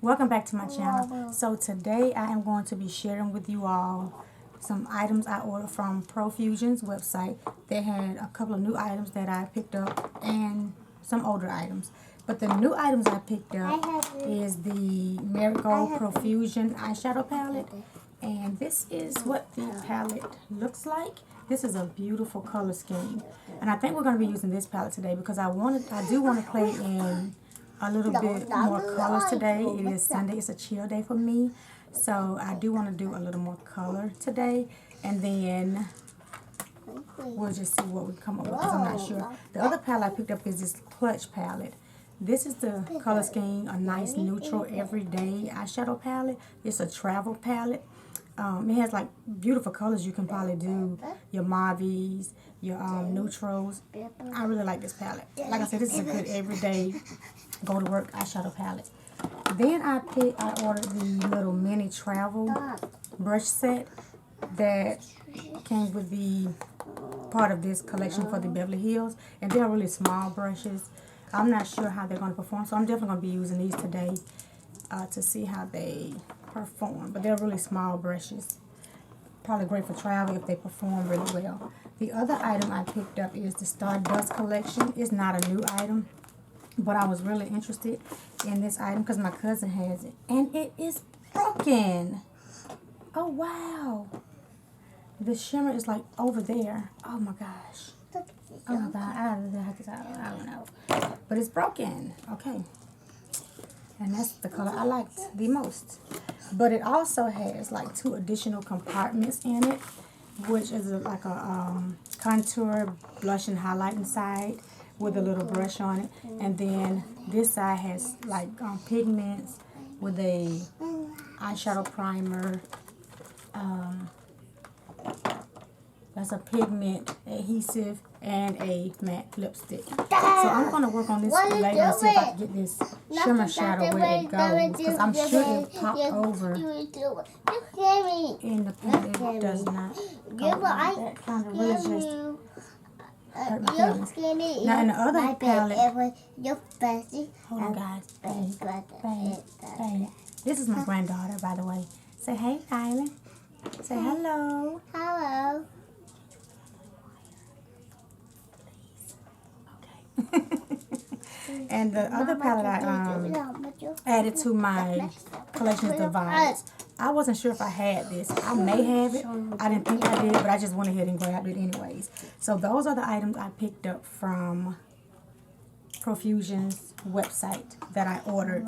Welcome back to my channel. So today I am going to be sharing with you all some items I ordered from Profusion's website. They had a couple of new items that I picked up and some older items. But the new items I picked up is the Marigold Profusion eyeshadow palette. And this is what the palette looks like. This is a beautiful color scheme. And I think we're going to be using this palette today because I do want to play in a little bit more colors today. It is Sunday. It's a chill day for me. So I do want to do a little more color today. And then we'll just see what we come up with because I'm not sure. The other palette I picked up is this Clutch palette. This is the color scheme, a nice neutral everyday eyeshadow palette. It's a travel palette. It has like beautiful colors. You can probably do your mauves, your neutrals. I really like this palette. Like I said, this is a good everyday go to work eyeshadow palette. Then I ordered the little mini travel brush set that came with the part of this collection for the Beverly Hills, and they're really small brushes. I'm not sure how they're going to perform, so I'm definitely going to be using these today to see how they perform. But they're really small brushes. Probably great for travel if they perform really well. The other item I picked up is the Stardust collection. It's not a new item, but I was really interested in this item because my cousin has it. And it is broken. Oh, wow. The shimmer is like over there. Oh, my gosh. Oh, my God. I don't know. But it's broken. Okay. And that's the color I liked the most. But it also has like 2 additional compartments in it, which is like a contour, blush, and highlighting side with a little brush on it. And then this side has like pigments with a eyeshadow primer. That's a pigment adhesive and a matte lipstick. So I'm going to work on this later and see if I can get this shimmer shadow where it goes. Because I'm sure it popped over in the palette. It does not go like that. Kind of really just hurt my feelings. Now in the other palette, hold on guys. Babe. This is my granddaughter, by the way. Say hey, Kylie. Say hello. Hello. And the other palette I added to my collection is the Vibes. I wasn't sure if I had this. I may have it. I didn't think I did, but I just went ahead and grabbed it anyways. So those are the items I picked up from Profusion's website that I ordered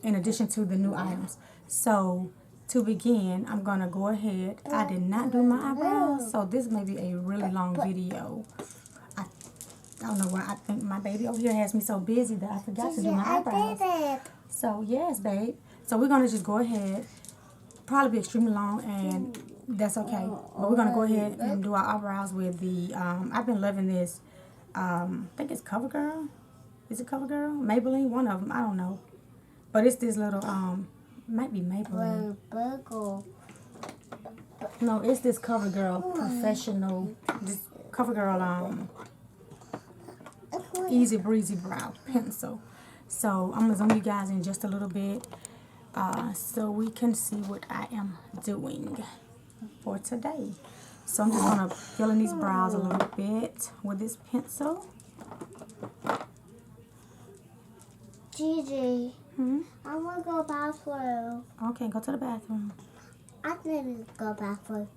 in addition to the new items. So to begin, I'm going to go ahead. I did not do my eyebrows, so this may be a really long video. I don't know why. I think my baby over here has me so busy that I forgot to do my eyebrows. So, yes, babe. So, we're going to just go ahead. Probably be extremely long, and that's okay. But we're going to go ahead and do our eyebrows with the, I've been loving this, I think it's CoverGirl. Is it CoverGirl? Maybelline? One of them. I don't know. But it's this little, might be Maybelline. No, it's this CoverGirl Professional, this CoverGirl, Easy Breezy Brow Pencil. So I'm going to zoom you guys in just a little bit so we can see what I am doing for today. So I'm just going to fill in these brows a little bit with this pencil. Gigi, I want to go bathroom. Okay, go to the bathroom. I need to go bathroom.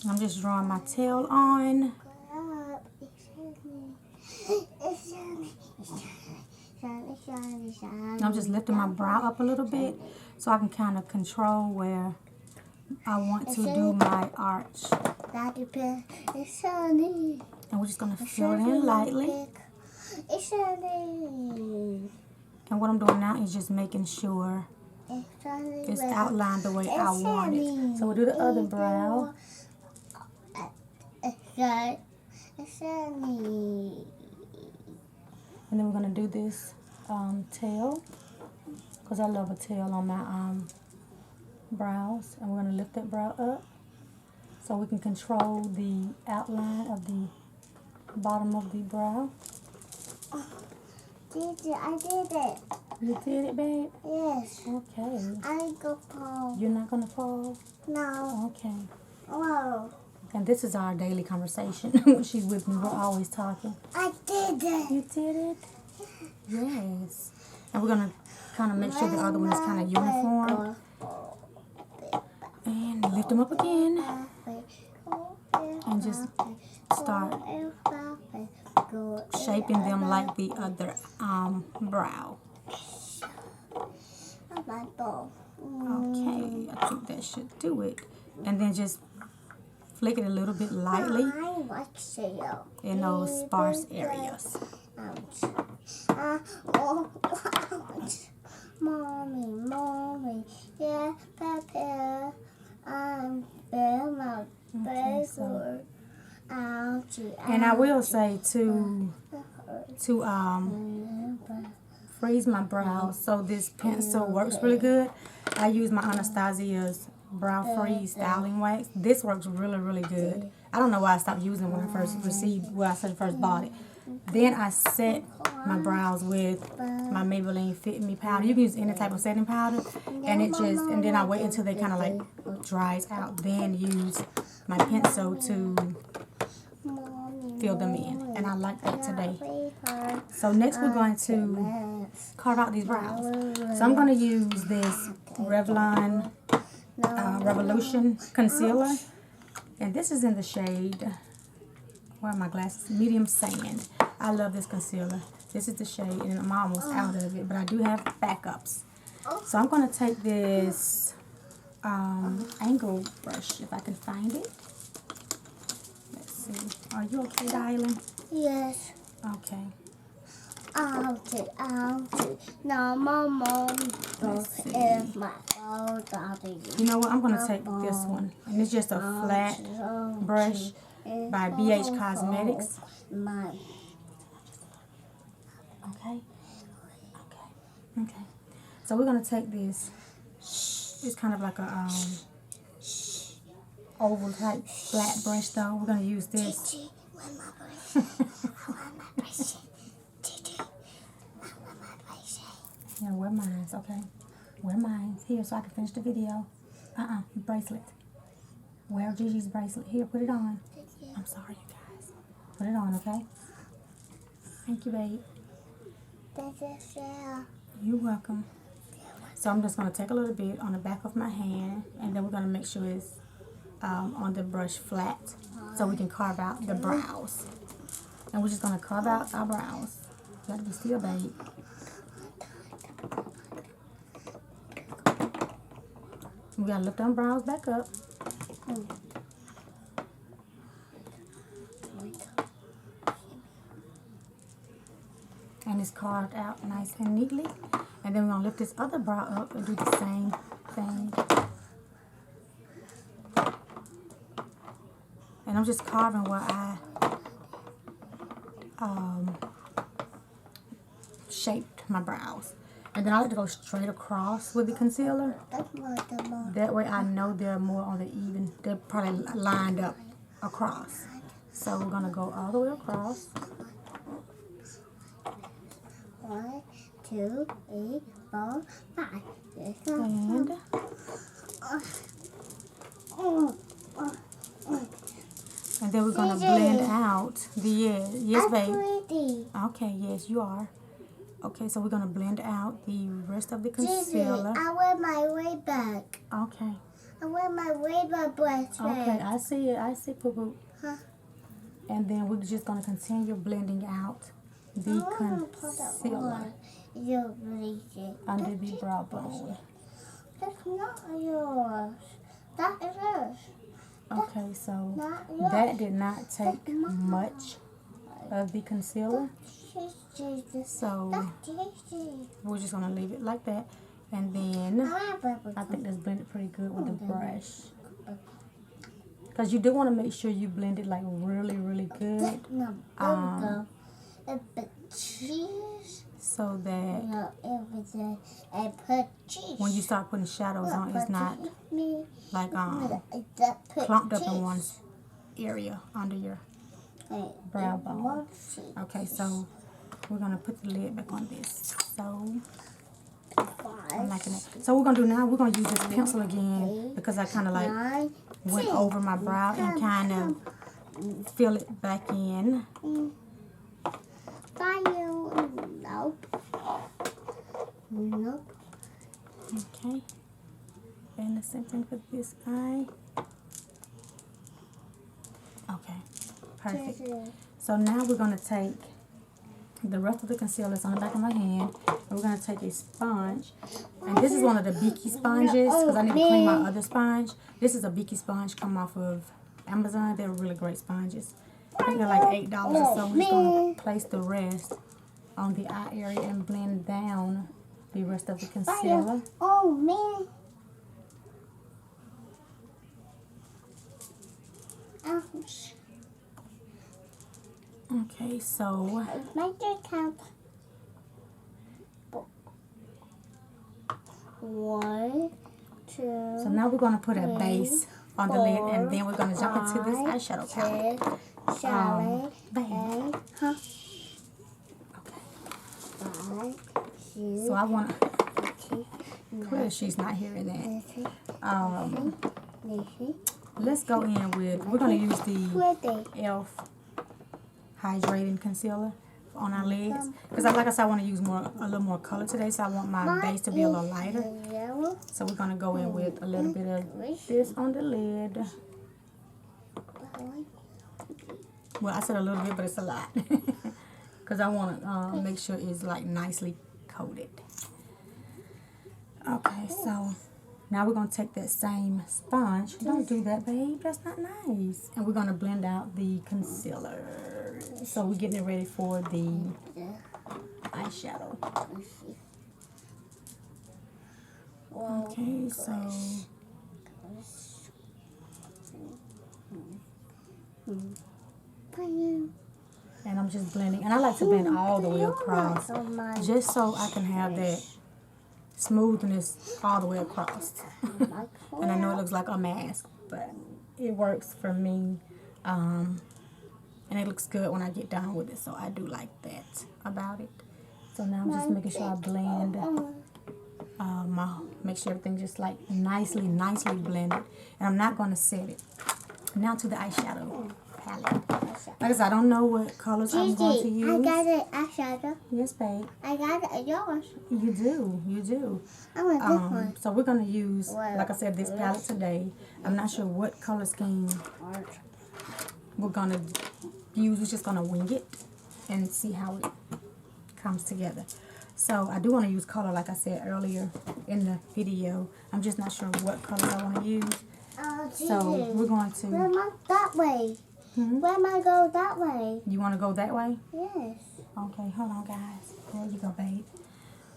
I'm just drawing my tail on. I'm just lifting my brow up a little bit so I can kind of control where I want to do my arch. And we're just going to fill it in lightly. And what I'm doing now is just making sure it's outlined the way I want it. So we'll do the other brow. And then we're going to do this tail, because I love a tail on my brows. And we're going to lift that brow up so we can control the outline of the bottom of the brow. did it. I did it. You did it, babe? Yes. Okay. I go fall. You're not going to fall? No. Okay. Whoa. And this is our daily conversation. When she's with me, we're always talking. I did it. You did it? Yes. And we're going to kind of make sure the other one is kind of uniform. And lift them up again. And just start shaping them like the other brow. Okay, I think that should do it. And then just flick it a little bit lightly in those sparse areas. Mommy, yeah, Papa, my Okay, so, ouchie, and I will say to freeze my brows, so this pencil works really good. I use my Anastasia's Brow Freeze Styling Wax. This works really good. I don't know why I stopped using it when I first first bought it. Then I set my brows with my Maybelline Fit Me powder. You can use any type of setting powder, and then I wait until they kind of like dries out. Then use my pencil to fill them in, and I like that today. So next we're going to carve out these brows. So I'm going to use this Revlon Revolution concealer, and this is in the shade, where are my glasses? Medium Sand. I love this concealer. This is the shade, and I'm almost out of it, but I do have backups. So I'm going to take this angle brush, if I can find it. Let's see. Are you okay, darling? Yes. Okay. Ouchie. Now my mom is my old daddy. You know what? I'm going to take this one. And it's just a flat brush by BH Cosmetics. Okay. So we're going to take this. It's kind of like a oval type flat brush though. We're going to use this. Gigi, where my brush? I want my brush. Gigi, I want my brush. Yeah, wear mine, okay? Wear mine. Here, so I can finish the video. Bracelet. Wear Gigi's bracelet. Here, put it on. I'm sorry, you guys. Put it on, okay? Thank you, babe. You're welcome. So I'm just going to take a little bit on the back of my hand, and then we're going to make sure it's on the brush flat so we can carve out the brows. And we're just going to carve out our brows. You got to be still, babe. We got to lift our brows back up. And it's carved out nice and neatly. And then we're going to lift this other brow up and do the same thing. And I'm just carving where I shaped my brows. And then I like to go straight across with the concealer. That way I know they're more on the even. They're probably lined up across. So we're going to go all the way across. 1, 2, 3, 4, 5. And then we're going to blend out the, yes, babe. Pretty. Okay, yes, you are. Okay, so we're going to blend out the rest of the concealer. I wear my way back. Okay. I wear my way back bracelet. Okay, I see it. I see, Poo-Poo. Huh? And then we're just going to continue blending out the concealer under the brow bone. That's not yours. That is yours. Okay, so Not yours. that did not take much of the concealer. So we're just going to leave it like that. And then I think that's blended pretty good with the brush. Because you do want to make sure you blend it like really good. So that when you start putting shadows on, it's not like clumped up in one area under your brow bone. Okay, so we're going to put the lid back on this. So, 5, I'm liking it. So we're going to do now, we're going to use this pencil again because I kind of like 9, went 10. over my brow and kind of fill it back in. Fire. Nope. Nope. Okay. And the same thing for this eye. Okay. Perfect. So now we're going to take the rest of the concealer on the back of my hand. And we're going to take a sponge. And this is one of the Beaky sponges because I need to clean my other sponge. This is a Beaky sponge come off of Amazon. They're really great sponges. I think they're like $8 or so. We're just going to place the rest on the eye area and blend down the rest of the concealer. Oh, man. Ouch. Okay, so Make it count. 1, 2. so now we're going to put a base on the lid and then we're going to jump into this eyeshadow palette. 6, 7, babe. 8, huh? Okay. 5, 6, So I want to, 7, clearly she's not hearing that. 8. Let's go in with, we're going to use the Where they? e.l.f. hydrating concealer on our lids. Because like I said, I want to use a little more color today, so I want my base to be a little lighter. Yellow. So we're going to go in with a little bit of this on the lid. Well, I said a little bit, but it's a lot. Because I want to make sure it's like nicely coated. Okay, so now we're going to take that same sponge. Don't do that, babe. That's not nice. And we're going to blend out the concealer. So we're getting it ready for the eyeshadow. Okay, so and I'm just blending. And I like to blend all the way across just so I can have that smoothness all the way across. And I know it looks like a mask, but it works for me. And it looks good when I get done with it, so I do like that about it. So now I'm just making sure I blend make sure everything just like nicely blended. And I'm not going to set it. Now to the eyeshadow palette. Like I said, I don't know what colors I'm going to use. I got it eyeshadow. Yes, babe. I got it yours. You do. I want this one. So we're going to use, like I said, this palette today. I'm not sure what color scheme we're going to use. We're just going to wing it and see how it comes together. So I do want to use color, like I said earlier in the video. I'm just not sure what color I want to use. So we're going to... Where am I that way? Where am I go that way? You want to go that way? Yes. Okay, hold on, guys. There you go, babe.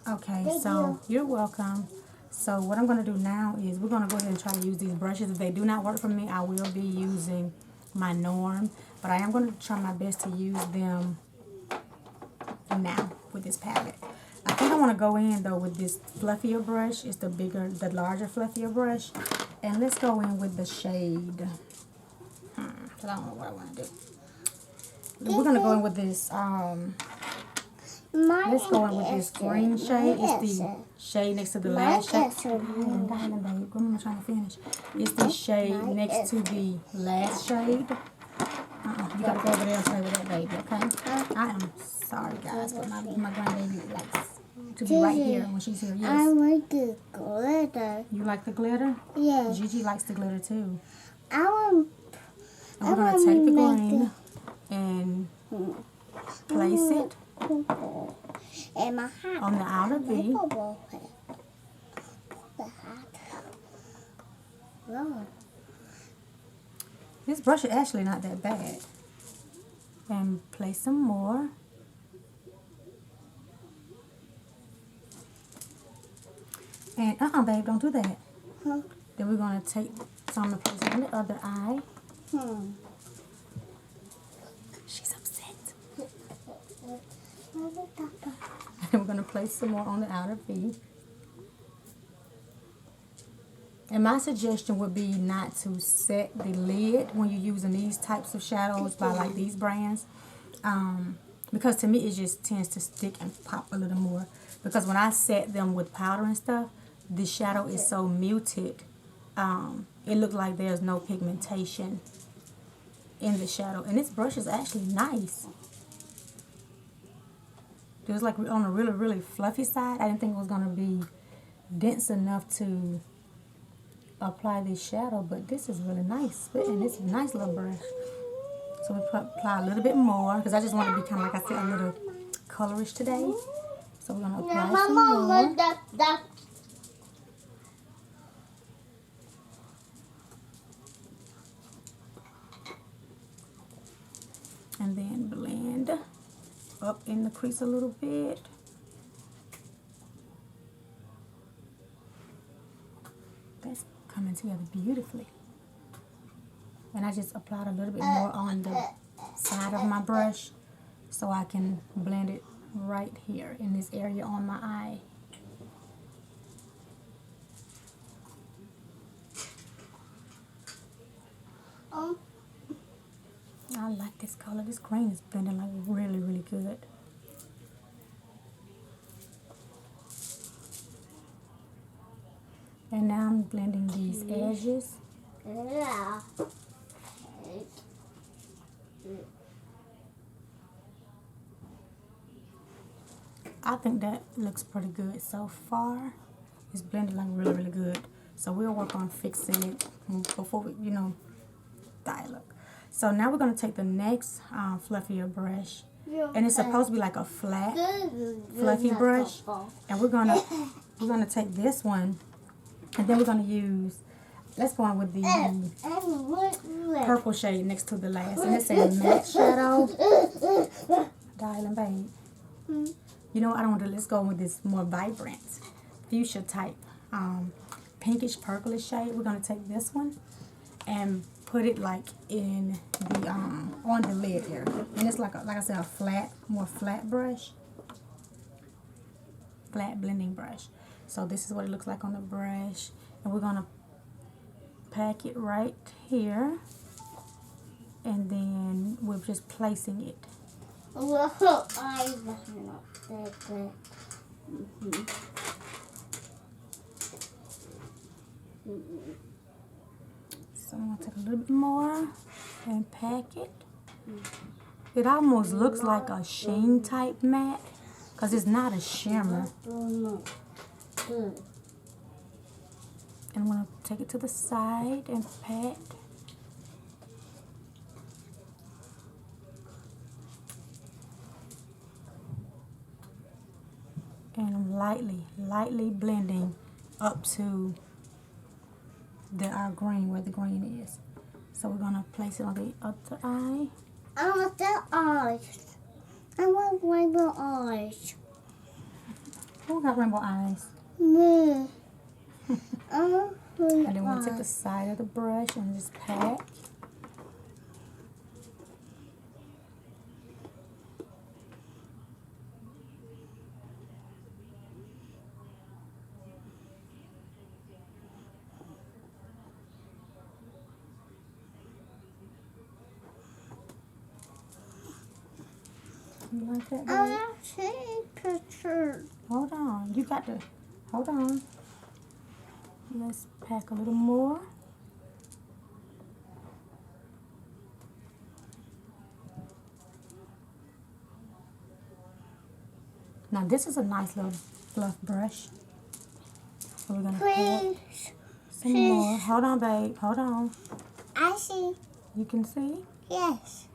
Okay, so you're welcome. So what I'm going to do now is we're going to go ahead and try to use these brushes. If they do not work for me, I will be using my Norm. But I am going to try my best to use them now with this palette. I think I want to go in, though, with this fluffier brush. It's the larger, fluffier brush. And let's go in with the shade. Because I don't know what I want to do. We're going to go in with this, let's go in with this green shade. It's the shade next to the last shade. Darling, babe, I'm trying to finish. It's the shade next to the last shade. You got to go over there and play with that baby, okay? I am sorry, guys, but my grandbaby likes to be right here when she's here. Yes. I like the glitter. You like the glitter? Yes. Gigi likes the glitter too. And we're going to take the green and place it and my hat on the outer V. This brush is actually not that bad. And place some more. And babe, don't do that. Then we're going to take some and place it on the other eye. She's upset. And we're going to place some more on the outer V. And my suggestion would be not to set the lid when you're using these types of shadows by like these brands. because to me it just tends to stick and pop a little more. Because when I set them with powder and stuff, the shadow is so muted. It looked like there's no pigmentation in the shadow. And this brush is actually nice. It was like on a really, really fluffy side. I didn't think it was going to be dense enough to apply this shadow, but this is really nice. And it's a nice little brush. So we apply a little bit more because I just want to be kind of, like I said, a little colorish today. So we're going to apply some more. And then blend up in the crease a little bit. That's coming together beautifully. And I just applied a little bit more on the side of my brush so I can blend it right here in this area on my eye. I like this color. This green is blending like really, really good. And now I'm blending these edges. I think that looks pretty good so far. It's blended like really, really good. So we'll work on fixing it before we, dye it up. So now we're going to take the next fluffier brush. And it's supposed to be like a flat, fluffy brush. And we're gonna take this one, and then we're gonna use. Let's go on with the purple shade next to the last, and it's a matte shadow. Darling, babe. You know what? I don't want to. Let's go with this more vibrant fuchsia type, pinkish purplish shade. We're gonna take this one and put it like in the on the lid area, and it's like I said, a flat, more flat brush, flat blending brush. So this is what it looks like on the brush, and we're gonna pack it right here, and then we're just placing it. So I'm going to take a little bit more and pack it. It almost looks like a sheen type matte because it's not a shimmer. And I'm going to take it to the side and pat. And I'm lightly blending up to the green, where the green is. So we're gonna place it on the other eye. I want the eyes. I want rainbow eyes. Who got rainbow eyes? Me. And then we're gonna take the side of the brush and just pat. You like that, babe? I see pictures. Hold on. You got to. Hold on. Let's pack a little more. Now this is a nice little fluff brush. So we're gonna pack some more. Hold on, babe. Hold on. I see. You can see? Yes.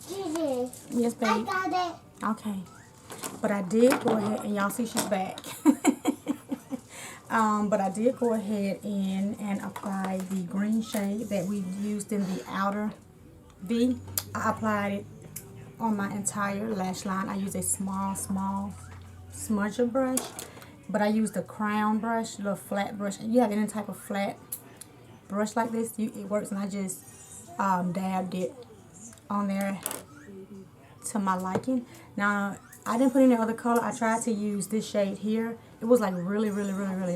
Gigi, Yes, I babe. got it. Okay. But I did go ahead, and y'all see she's back. But I did go ahead and apply the green shade that we used in the outer V. I applied it on my entire lash line. I used a small smudger brush, but I used a crown brush, a little flat brush. If you have any type of flat brush like this, it works, and I just dabbed it on there to my liking. Now, I didn't put any other color. I tried to use this shade here. It was like really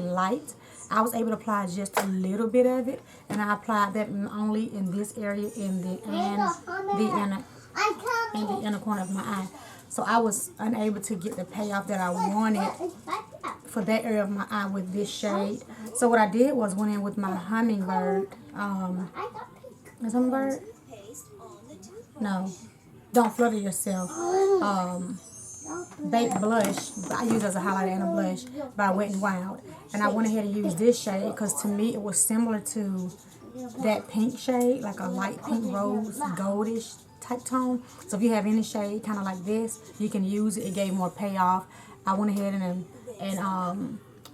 light. I was able to apply just a little bit of it, and I applied that only in this area, in the inner corner of my eye. So I was unable to get the payoff that I wanted for that area of my eye with this shade. So what I did was went in with my hummingbird. Is hummingbird? No. Don't flutter yourself. Baked blush. I use it as a highlighter and a blush by Wet n Wild. And I went ahead and used this shade because to me it was similar to that pink shade, like a light pink rose goldish type tone. So if you have any shade kind of like this, you can use it. It gave more payoff. I went ahead and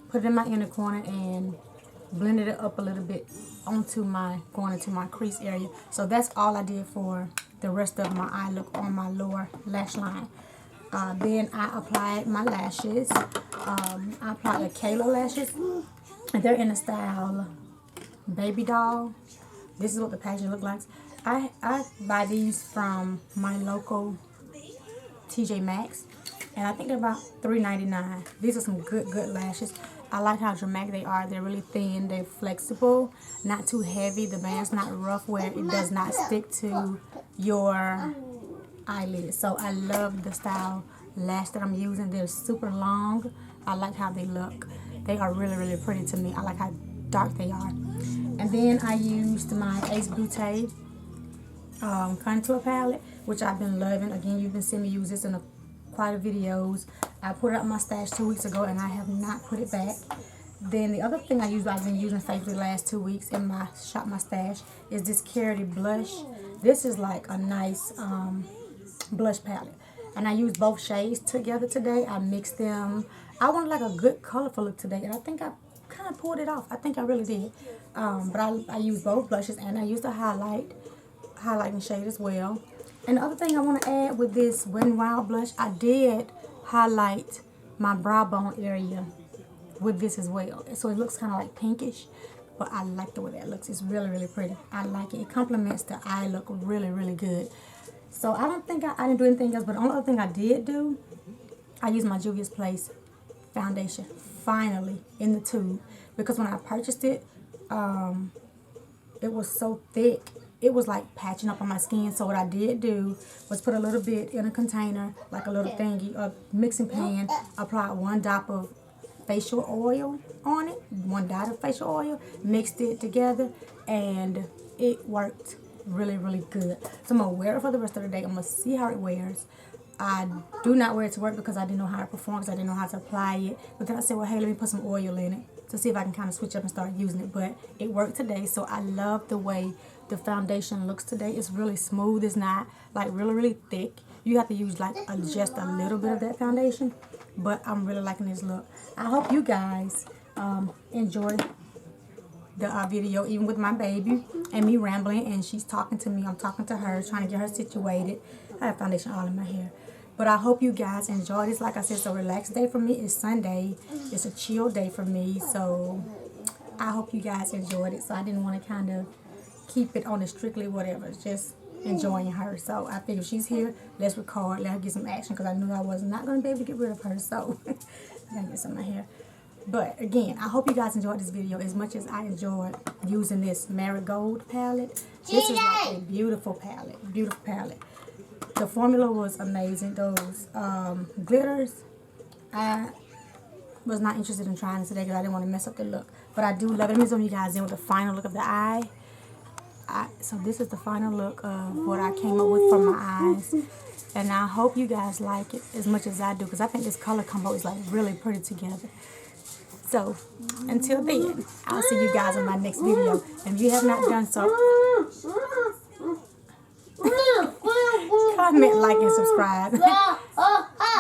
put it in my inner corner and blended it up a little bit going into my crease area. So that's all I did for the rest of my eye look on my lower lash line. Then I applied my lashes. I applied the Kayla lashes, and they're in the style Baby Doll. This is what the packaging looks like. I buy these from my local TJ Maxx, and I think they're about $3.99. These are some good lashes. I like how dramatic they are. They're really thin. They're flexible, not too heavy. The band's not rough where it does not stick to your eyelids. So I love the style lash that I'm using. They're super long. I like how they look. They are really pretty to me. I like how dark they are. And then I used my Ace Beauté contour palette, which I've been loving. Again, you've been seeing me use this in quite a videos. I put it out my stash 2 weeks ago, and I have not put it back. Then the other thing I've been using faithfully the last 2 weeks in my stash is this Chatty blush. This is like a nice blush palette, and I used both shades together today. I mixed them. I wanted like a good colorful look today, and I think I kind of pulled it off. I think I really did. But I used both blushes, and I used a highlighting shade as well. And the other thing I want to add with this Wet n Wild blush, I did highlight my brow bone area with this as well. So it looks kind of like pinkish, but I like the way that looks. It's really pretty. I like it. It complements the eye look really good. So I don't think I didn't do anything else, but the only other thing I did do, I used my Juvia's Place foundation finally in the tube, because when I purchased it, it was so thick. It was like patching up on my skin. So what I did do was put a little bit in a container, like a little thingy, a mixing pan, apply 1 dot of facial oil on it, 1 dot of facial oil, mixed it together, and it worked really good. So I'm gonna wear it for the rest of the day. I'm gonna see how it wears. I do not wear it to work because I didn't know how it performs. I didn't know how to apply it. But then I said, well, hey, let me put some oil in it to see if I can kind of switch up and start using it. But it worked today. So I love the way the foundation looks today. It's really smooth. It's not like really thick. You have to use like just a little bit of that foundation. But I'm really liking this look. I hope you guys enjoy the video, even with my baby and me rambling, and she's talking to me. I'm talking to her, trying to get her situated. I have foundation all in my hair. But I hope you guys enjoy this. Like I said, it's a relaxed day for me. It's Sunday. It's a chill day for me. So I hope you guys enjoyed it. So I didn't want to kind of keep it on a strictly whatever. It's just enjoying her. So I figured she's here. Let's record. Let her get some action, because I knew I was not going to be able to get rid of her. So I got to get some of my hair. But again, I hope you guys enjoyed this video as much as I enjoyed using this Marigold palette. This is like a beautiful palette. Beautiful palette. The formula was amazing. Those glitters, I was not interested in trying today because I didn't want to mess up the look. But I do love it. Let me zoom you guys in with the final look of the eye. So this is the final look of what I came up with for my eyes. And I hope you guys like it as much as I do, because I think this color combo is like really pretty together. So, until then, I'll see you guys in my next video. And if you have not done so, comment, like, and subscribe.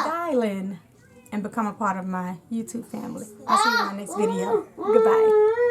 Dial in and become a part of my YouTube family. I'll see you in my next video. Goodbye.